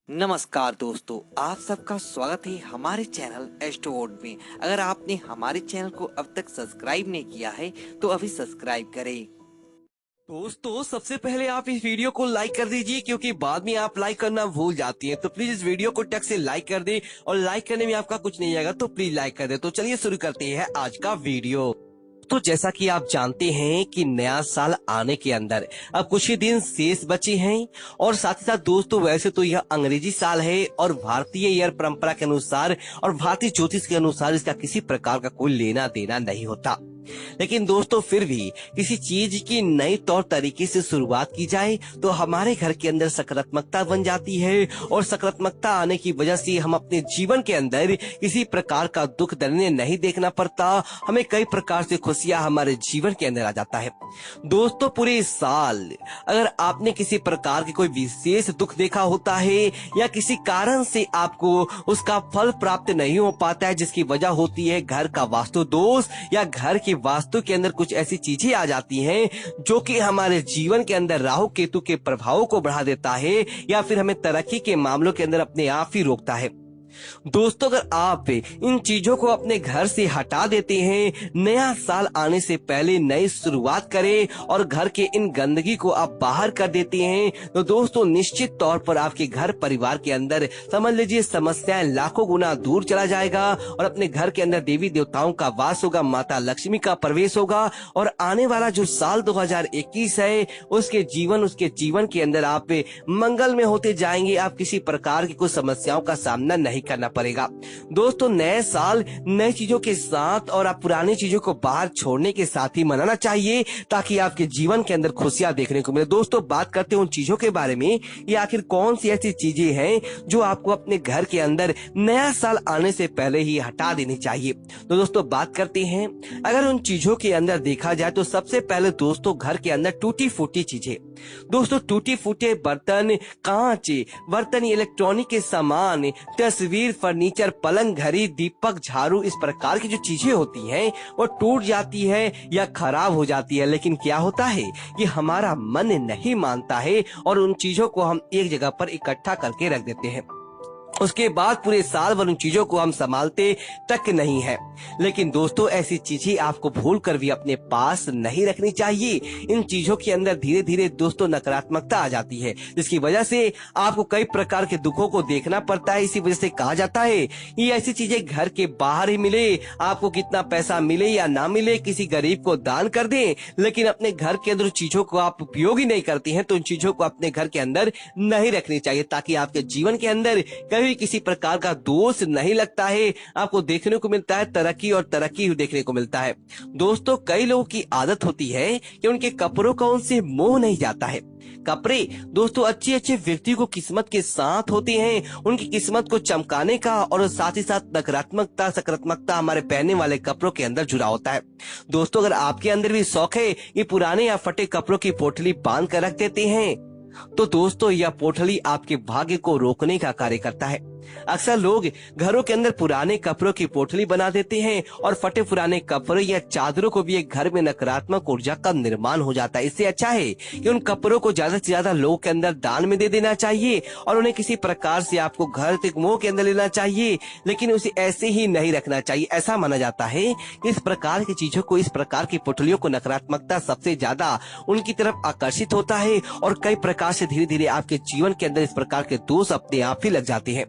नमस्कार दोस्तों, आप सबका स्वागत है हमारे चैनल एस्ट्रोवर्ल्ड में। अगर आपने हमारे चैनल को अब तक सब्सक्राइब नहीं किया है तो अभी सब्सक्राइब करें। दोस्तों सबसे पहले आप इस वीडियो को लाइक कर दीजिए, क्योंकि बाद में आप लाइक करना भूल जाती हैं। तो प्लीज इस वीडियो को टक से लाइक कर दें, और लाइक करने में आपका कुछ नहीं आएगा तो प्लीज लाइक कर दें। तो चलिए शुरू करते हैं आज का वीडियो। तो जैसा कि आप जानते हैं कि नया साल आने के अंदर अब कुछ ही दिन शेष बचे हैं, और साथ ही साथ दोस्तों वैसे तो यह अंग्रेजी साल है और भारतीय ईयर परंपरा के अनुसार और भारतीय ज्योतिष के अनुसार इसका किसी प्रकार का कोई लेना देना नहीं होता। लेकिन दोस्तों फिर भी किसी चीज की नई तौर तरीके से शुरुआत की जाए तो हमारे घर के अंदर सकारात्मकता बन जाती है, और सकारात्मकता आने की वजह से हम अपने जीवन के अंदर किसी प्रकार का दुख दर्द नहीं देखना पड़ता। हमें कई प्रकार से खुशियां हमारे जीवन के अंदर आ जाता है। दोस्तों पूरे साल अगर आपने किसी प्रकार के कोई विशेष दुख देखा होता है या किसी कारण से आपको उसका फल प्राप्त नहीं हो पाता है, जिसकी वजह होती है घर का वास्तु दोष या घर की वास्तु के अंदर कुछ ऐसी चीजें आ जाती हैं जो कि हमारे जीवन के अंदर राहु केतु के प्रभावों को बढ़ा देता है या फिर हमें तरक्की के मामलों के अंदर अपने आप ही रोकता है। दोस्तों अगर आप इन चीजों को अपने घर से हटा देते हैं, नया साल आने से पहले नई शुरुआत करें और घर के इन गंदगी को आप बाहर कर देते हैं, तो दोस्तों निश्चित तौर पर आपके घर परिवार के अंदर समझ लीजिए समस्याएं लाखों गुना दूर चला जाएगा, और अपने घर के अंदर देवी देवताओं का वास होगा, माता लक्ष्मी का प्रवेश होगा, और आने वाला जो साल 2021 है उसके जीवन के अंदर आप मंगल में होते जाएंगे। आप किसी प्रकार की कोई समस्याओं का सामना नहीं करना पड़ेगा। दोस्तों नए साल नई चीजों के साथ और आप पुरानी चीजों को बाहर छोड़ने के साथ ही मनाना चाहिए, ताकि आपके जीवन के अंदर खुशियां देखने को मिले। दोस्तों बात करते हैं उन चीजों के बारे में, ये आखिर कौन सी ऐसी चीजें हैं जो आपको अपने घर के अंदर नया साल आने से पहले ही हटा देनी चाहिए। तो दोस्तों बात करते हैं, अगर उन चीजों के अंदर देखा जाए तो सबसे पहले दोस्तों घर के अंदर टूटी फूटी चीजें। दोस्तों टूटी फूटे बर्तन, कांच बर्तन, इलेक्ट्रॉनिक के सामान, तस्वीर, फर्नीचर, पलंग, घड़ी, दीपक, झाड़ू, इस प्रकार की जो चीजें होती हैं वो टूट जाती है या खराब हो जाती है। लेकिन क्या होता है कि हमारा मन नहीं मानता है और उन चीजों को हम एक जगह पर इकट्ठा करके रख देते हैं। उसके बाद पूरे साल भर उन चीजों को हम संभालते तक नहीं है। लेकिन दोस्तों ऐसी चीजें आपको भूल कर भी अपने पास नहीं रखनी चाहिए। इन चीजों के अंदर धीरे धीरे दोस्तों नकारात्मकता आ जाती है, जिसकी वजह से आपको कई प्रकार के दुखों को देखना पड़ता है। इसी वजह से कहा जाता है ये ऐसी चीजें घर के बाहर ही मिले, आपको कितना पैसा मिले या ना मिले, किसी गरीब को दान कर दें, लेकिन अपने घर के अंदर चीजों को आप उपयोग ही नहीं करती हैं, तो उन चीजों को अपने घर के अंदर नहीं रखनी चाहिए, ताकि आपके जीवन के अंदर कभी किसी प्रकार का दोष नहीं लगता है। आपको देखने को मिलता है तरक्की, और तरक्की देखने को मिलता है। दोस्तों कई लोगों की आदत होती है कि उनके कपड़ों का उनसे मोह नहीं जाता है। कपड़े दोस्तों अच्छे अच्छे व्यक्ति को किस्मत के साथ होते हैं, उनकी किस्मत को चमकाने का, और साथ ही साथ नकारात्मकता सकारात्मकता हमारे पहनने वाले कपड़ों के अंदर जुड़ा होता है। दोस्तों अगर आपके अंदर भी शौक है ये पुराने या फटे कपड़ों की पोटली बांध कर रख देते हैं, तो दोस्तों यह पोटली आपके भाग्य को रोकने का कार्य करता है। अक्सर लोग घरों के अंदर पुराने कपड़ों की पोटली बना देते हैं, और फटे पुराने कपड़े या चादरों को भी एक घर में नकारात्मक ऊर्जा का निर्माण हो जाता है। इससे अच्छा है कि उन कपड़ों को ज्यादा से ज्यादा लोगों के अंदर दान में दे देना चाहिए, और उन्हें किसी प्रकार से आपको घर तक मोह के अंदर लेना चाहिए, लेकिन उसे ऐसे ही नहीं रखना चाहिए। ऐसा माना जाता है कि इस प्रकार की चीजों को, इस प्रकार की पोटलियों को नकारात्मकता सबसे ज्यादा उनकी तरफ आकर्षित होता है, और कई प्रकार से धीरे धीरे आपके जीवन के अंदर इस प्रकार के दोष अपने आप ही लग जाते हैं।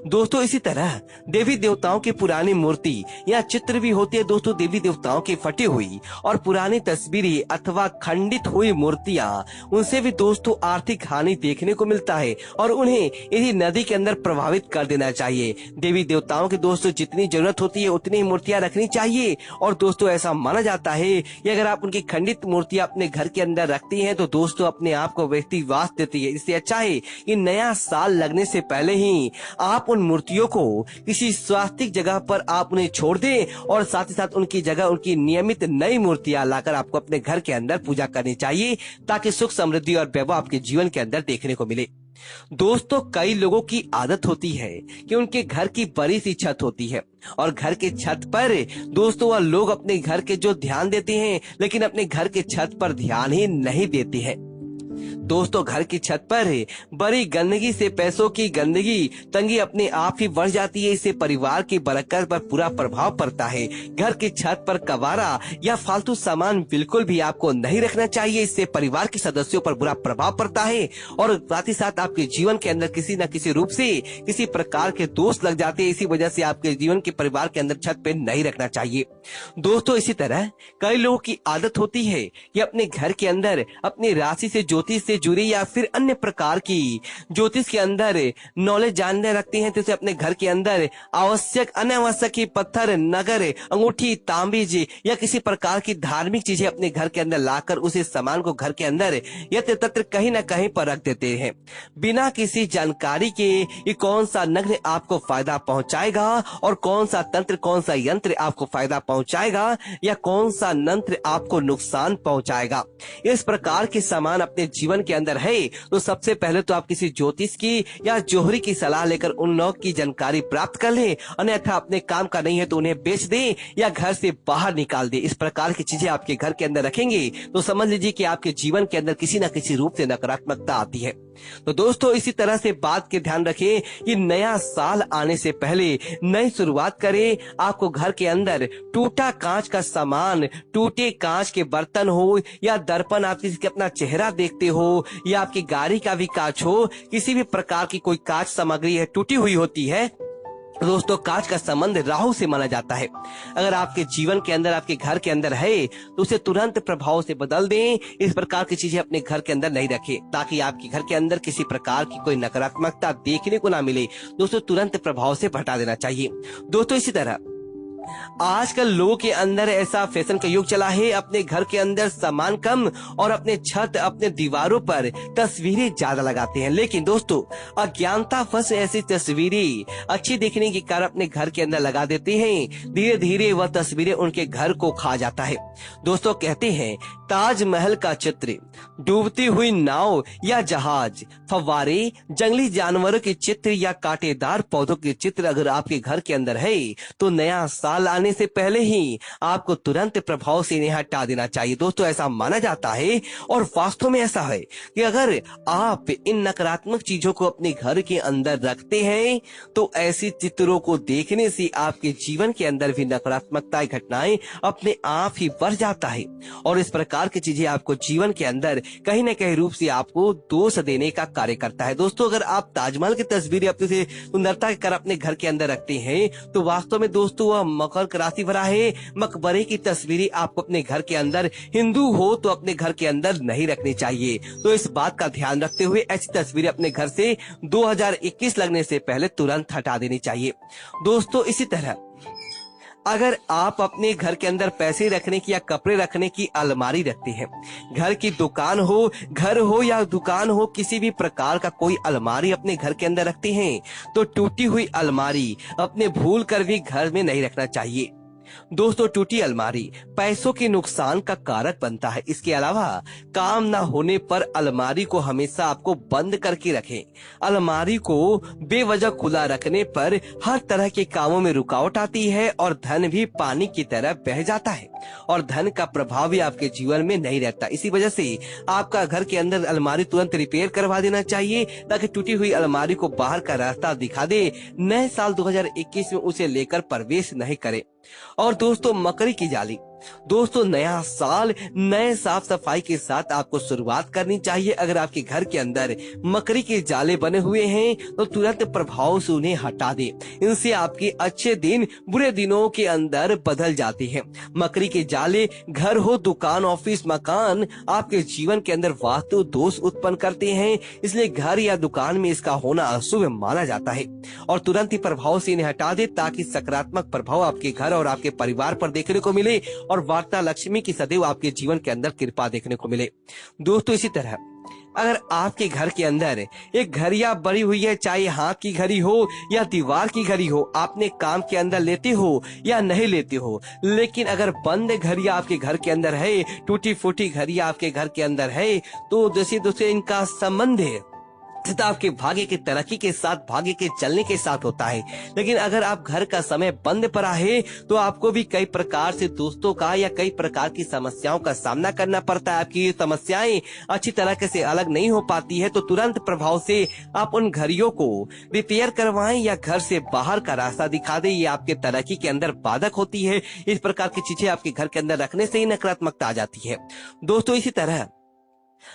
दोस्तों इसी तरह देवी देवताओं की पुरानी मूर्ति या चित्र भी होती है। दोस्तों देवी देवताओं की फटी हुई और पुरानी तस्वीरें अथवा खंडित हुई मूर्तियां, उनसे भी दोस्तों आर्थिक हानि देखने को मिलता है, और उन्हें इसी नदी के अंदर प्रभावित कर देना चाहिए। देवी देवताओं की दोस्तों जितनी जरूरत होती है उतनी ही मूर्तियां रखनी चाहिए, और दोस्तों ऐसा माना जाता है कि अगर आप उनकी खंडित मूर्तियां अपने घर के अंदर रखती हैं तो दोस्तों अपने आप को व्यक्ति वास देती है। इससे अच्छा है कि नया साल लगने से पहले ही आप उन मूर्तियों को किसी स्वास्तिक जगह पर आप उन्हें छोड़ दें, और साथ ही साथ उनकी जगह उनकी नियमित नई मूर्तियां लाकर आपको अपने घर के अंदर पूजा करनी चाहिए, ताकि सुख समृद्धि और वैभव आपके जीवन के अंदर देखने को मिले। दोस्तों कई लोगों की आदत होती है कि उनके घर की बड़ी सी छत होती है, और घर के छत पर दोस्तों वह लोग अपने घर के जो ध्यान देते हैं, लेकिन अपने घर के छत पर ध्यान ही नहीं देते हैं। दोस्तों घर की छत पर बड़ी गंदगी से पैसों की गंदगी तंगी अपने आप ही बढ़ जाती है। इससे परिवार की बरकत पर पूरा प्रभाव पड़ता है। घर की छत पर कबाड़ा या फालतू सामान बिल्कुल भी आपको नहीं रखना चाहिए। इससे परिवार के सदस्यों पर बुरा प्रभाव पड़ता है और साथ ही साथ आपके जीवन के अंदर किसी न किसी रूप से किसी प्रकार के दोष लग जाते हैं। इसी वजह से आपके जीवन के परिवार के अंदर छत पे नहीं रखना चाहिए। दोस्तों इसी तरह कई लोगों की आदत होती है कि अपने घर के अंदर अपनी राशि से ज्योतिष से जुड़ी या फिर अन्य प्रकार की ज्योतिष के अंदर नॉलेज जानने रखते हैं। तो अपने घर के अंदर आवश्यक अनावश्यक ही पत्थर नगर अंगूठी तांबीज या किसी प्रकार की धार्मिक चीजें अपने घर के अंदर लाकर उसी सामान को घर के अंदर यत्र तत्र कहीं न कहीं पर रख देते हैं बिना किसी जानकारी के। ये कौन सा नग्न आपको फायदा पहुंचाएगा और कौन सा तंत्र कौन सा यंत्र आपको फायदा पहुंचाएगा या कौन सा मंत्र आपको नुकसान पहुंचाएगा। इस प्रकार के सामान अपने जीवन के अंदर है तो सबसे पहले तो आप किसी ज्योतिष की या जोहरी की सलाह लेकर उन लोग की जानकारी प्राप्त कर लें। अन्यथा अपने काम का नहीं है तो उन्हें बेच दें या घर से बाहर निकाल दें। इस प्रकार की चीजें आपके घर के अंदर रखेंगे तो समझ लीजिए कि आपके जीवन के अंदर किसी न किसी रूप से नकारात्मकता आती है। तो दोस्तों इसी तरह से बात के ध्यान रखें कि नया साल आने से पहले नई शुरुआत करें। आपको घर के अंदर टूटा कांच का सामान, टूटे कांच के बर्तन हो या दर्पण आप किसी के अपना चेहरा देखते हो या आपकी गाड़ी का भी कांच हो, किसी भी प्रकार की कोई कांच सामग्री है टूटी हुई होती है, दोस्तों कांच का संबंध राहु से माना जाता है। अगर आपके जीवन के अंदर आपके घर के अंदर है तो उसे तुरंत प्रभाव से बदल दें। इस प्रकार की चीजें अपने घर के अंदर नहीं रखें ताकि आपके घर के अंदर किसी प्रकार की कोई नकारात्मकता देखने को ना मिले। दोस्तों तुरंत प्रभाव से हटा देना चाहिए। दोस्तों इसी तरह आजकल लोगों के अंदर ऐसा फैशन का युग चला है, अपने घर के अंदर सामान कम और अपने छत अपने दीवारों पर तस्वीरें ज्यादा लगाते हैं। लेकिन दोस्तों अज्ञानतावश ऐसी तस्वीरें अच्छी दिखने के कारण अपने घर के अंदर लगा देते हैं। धीरे धीरे वह तस्वीरें उनके घर को खा जाता है। दोस्तों कहते हैं ताजमहल का चित्र, डूबती हुई नाव या जहाज, फव्वारे, जंगली जानवरों के चित्र या कांटेदार पौधों के चित्र अगर आपके घर के अंदर है तो नया साल आने से पहले ही आपको तुरंत प्रभाव से इन्हें हटा देना चाहिए। दोस्तों ऐसा माना जाता है और वास्तव में ऐसा है कि अगर आप इन नकारात्मक चीजों को अपने घर के अंदर रखते हैं तो ऐसी चित्रों को देखने से आपके जीवन के अंदर भी नकारात्मकता घटनाएं अपने आप ही बढ़ जाता है और इस प्रकार की चीजें आपको जीवन के अंदर कहीं न कहीं रूप से आपको दोष देने का कार्य करता है। दोस्तों अगर आप ताजमहल की तस्वीर अपने से सुंदरता कर अपने घर के अंदर रखते हैं तो वास्तव में दोस्तों वह मकर राशि भरा है। मकबरे की तस्वीरें आपको अपने घर के अंदर हिंदू हो तो अपने घर के अंदर नहीं रखनी चाहिए। तो इस बात का ध्यान रखते हुए ऐसी तस्वीरें अपने घर से 2021 लगने से पहले तुरंत हटा देनी चाहिए। दोस्तों इसी तरह अगर आप अपने घर के अंदर पैसे रखने की या कपड़े रखने की अलमारी रखते हैं, घर की दुकान हो, घर हो या दुकान हो, किसी भी प्रकार का कोई अलमारी अपने घर के अंदर रखते हैं तो टूटी हुई अलमारी अपने भूल कर भी घर में नहीं रखना चाहिए। दोस्तों टूटी अलमारी पैसों के नुकसान का कारक बनता है। इसके अलावा काम ना होने पर अलमारी को हमेशा आपको बंद करके रखें। अलमारी को बेवजह खुला रखने पर हर तरह के कामों में रुकावट आती है और धन भी पानी की तरह बह जाता है और धन का प्रभाव भी आपके जीवन में नहीं रहता। इसी वजह से आपका घर के अंदर अलमारी तुरंत रिपेयर करवा देना चाहिए ताकि टूटी हुई अलमारी को बाहर का रास्ता दिखा दे। नए साल 2021 में उसे लेकर प्रवेश नहीं करे। और दोस्तों मकड़ी की जाली, दोस्तों नया साल नए साफ सफाई के साथ आपको शुरुआत करनी चाहिए। अगर आपके घर के अंदर मकड़ी के जाले बने हुए हैं तो तुरंत प्रभाव से उन्हें हटा दें। इनसे आपके अच्छे दिन बुरे दिनों के अंदर बदल जाते हैं। मकड़ी के जाले घर हो, दुकान, ऑफिस, मकान आपके जीवन के अंदर वास्तु दोष उत्पन्न करते हैं। इसलिए घर या दुकान में इसका होना अशुभ माना जाता है और तुरंत ही प्रभाव से इन्हें हटा दे ताकि सकारात्मक प्रभाव आपके घर और आपके परिवार पर देखने को मिले और वार्ता लक्ष्मी की सदैव आपके जीवन के अंदर कृपा देखने को मिले। दोस्तों इसी तरह अगर आपके घर के अंदर एक घड़ियां बड़ी हुई है, चाहे हाथ की घड़ी हो या दीवार की घड़ी हो, आपने काम के अंदर लेते हो या नहीं लेते हो, लेकिन अगर बंद घड़ियां आपके घर के अंदर है, टूटी फूटी घड़ियां आपके घर के अंदर है तो जैसे दूसरे इनका संबंध है तथा आपके भाग्य की तरक्की के साथ भाग्य के चलने के साथ होता है। लेकिन अगर आप घर का समय बंद पड़ा है तो आपको भी कई प्रकार से दोस्तों का या कई प्रकार की समस्याओं का सामना करना पड़ता है। आपकी ये समस्याएं अच्छी तरीके से अलग नहीं हो पाती है तो तुरंत प्रभाव से आप उन घड़ियों को रिपेयर करवाएं या घर से बाहर का रास्ता दिखा दें। ये आपके तरक्की के अंदर बाधक होती है। इस प्रकार की चीजें आपके घर के अंदर रखने से ही नकारात्मकता आ जाती है। दोस्तों इसी तरह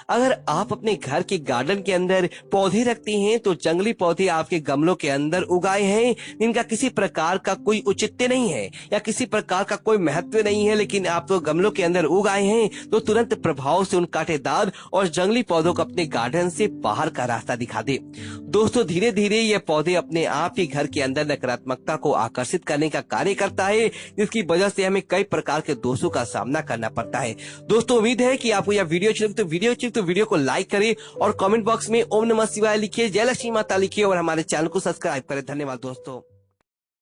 अगर आप अपने घर के गार्डन के अंदर पौधे रखते हैं तो जंगली पौधे आपके गमलों के अंदर उगाए हैं जिनका किसी प्रकार का कोई औचित्य नहीं है या किसी प्रकार का कोई महत्व नहीं है, लेकिन आप तो गमलों के अंदर उगाए हैं तो तुरंत प्रभाव से उन कांटेदार और जंगली पौधों को अपने गार्डन से बाहर का रास्ता दिखा दे। दोस्तों धीरे धीरे ये पौधे अपने आप ही घर के अंदर नकारात्मकता को आकर्षित करने का कार्य करता है, जिसकी वजह से हमें कई प्रकार के दोषों का सामना करना पड़ता है। दोस्तों उम्मीद है कि आपको यह वीडियो अच्छी लगी तो वीडियो को लाइक करें और कमेंट बॉक्स में ओम नमः शिवाय लिखिए, जय लक्ष्मी माता लिखिए और हमारे चैनल को सब्सक्राइब करें। धन्यवाद दोस्तों।